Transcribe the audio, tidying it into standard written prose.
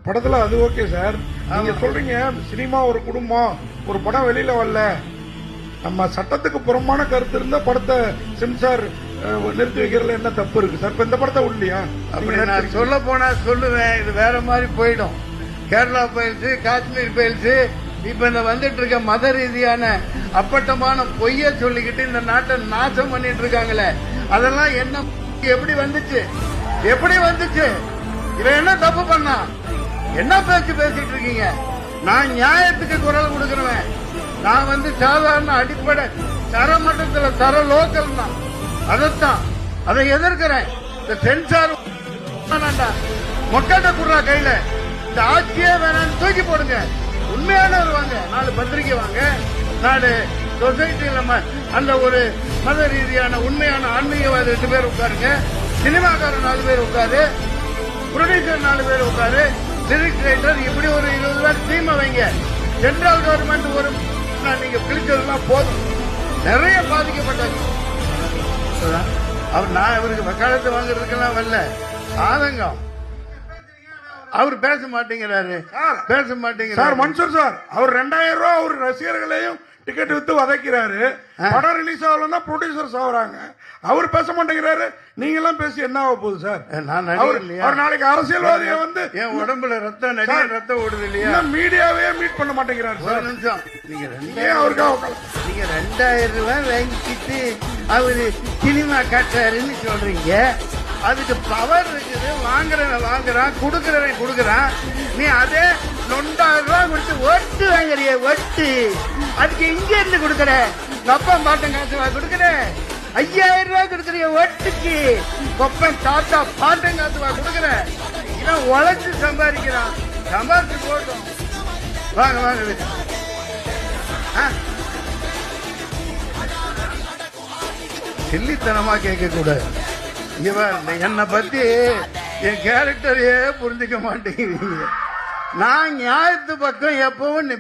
படத்துல அது okay sir. நீங்க சொல்றீங்க சினிமா ஒரு குடும்பம், ஒரு படம் வெளியில வரல, நம்ம சட்டத்துக்கு புறம்பான கருத்து இருந்தா படத்தை சென்சார் நிறுத்தி வைக்கிறதுல என்ன தப்பு இருக்கு சார்? இப்ப இந்த படத்தை உள்ளியா? அப்படி நான் சொல்ல போனா சொல்லுவேன், இது வேற மாதிரி போயிடும். கேரளா பயில்ஸ், காஷ்மீர் பயில்ஸ், இப்ப இந்த வந்துட்டு இருக்க மத ரீதியான அப்பட்டமான பொய்ய சொல்லிக்கிட்டு இந்த நாட்டை நாசம் பண்ணிட்டு இருக்காங்களே, அதெல்லாம் என்ன எப்படி வந்துச்சு? எப்படி வந்துச்சு? இவன் என்ன தப்பு பண்ணா? என்ன பேச்சு பேசிட்டு இருக்கீங்க? நான் நியாயத்துக்கு குரல் கொடுக்கிறவன். நான் சாதாரண அடிப்படை தரமட்டத்தில் தர லோக்கல் தான். அதைத்தான் அதை எதிர்க்கிறேன். இந்த சென்சார் மொக்கட்ட குடுறா கையில, இந்த ஆட்சியே வேணான்னு தூக்கி போடுங்க. உண்மையானவர் வாங்க, 4 பத்திரிகை வாங்க, 4 சொசைட்டியில் அந்த ஒரு மத ரீதியான உண்மையான ஆன்மீகவாதி 2 பேர் உட்காருங்க, சினிமாக்காரர் 4 பேர் உட்காரு, ப்ரொடியூசர் 4 பேர் உட்காரு, லிரிக்ஸ் ரைட்டர், இப்படி ஒரு 20 பேர் டீமை வைங்க. சென்ட்ரல் கவர்மெண்ட் ஒரு நீங்க பிரிச்சதுலாம் போதும். நிறைய பாதிக்கப்பட்டாங்க. அவர் நான் இவருக்கு வக்காலத்து வாங்குறதுக்கெல்லாம் வரல, ஆதங்கம். அவர் பேச மாட்டேங்கிறாரு, பேச மாட்டேங்கிறார் சார். மன்சூர் சார், அவர் 2000 ரூபாய் அவர் ரசிகர்களையும் டிக்கெட் வித்து வதைக்கிறாரு. படம் ரிலீஸ் ஆகலன்னா ப்ரொடியூசர்ஸ் ஆகுறாங்க. அவர் பேச மாட்டேங்கிறாரு. நீங்க எல்லாம் பேசி என்ன ஆக போகுது சார்? அவர் நாளைக்கு அரசியல்வாதியை என் உடம்புல ரத்தம் நடிகர் ரத்தம் ஓடுது இல்லையா? மீடியாவே மீட் பண்ண மாட்டேங்கிறாரு. ஒரு நிமிஷம், நீங்க நீங்க 2000 ரூபாய் வாங்கிட்டு அவரு சினிமா காட்டுறாருன்னு சொல்றீங்க. அதுக்கு பவர் இருக்குது. வாங்குறவன் வாங்குறான், கொடுக்கறவன் கொடுக்கறான். நீ அதே 2000 ரூபாய் கொடுத்து ஒட்டு வாங்குறிய, ஒட்டு. அதுக்கு இங்க இருந்து கொடுக்கற அப்பா பாட்டம் காசு கொடுக்கற. 5000 ரூபாய் கொடுக்கறிய ஒட்டுக்கு, கொப்பன் தாத்தா பாட்டம் காசு கொடுக்கற. இவன் உழைச்சு சம்பாதிக்கிறான், சம்பாதிச்சு போட்டோம். வாங்க வாங்க, சில்லித்தனமா கேட்க கூடாது. என்னை பத்தி என் கேரக்டரையே புரிஞ்சுக்க மாட்டேங்கிறீங்க. நான் நியாயத்து பக்கம் எப்பவும்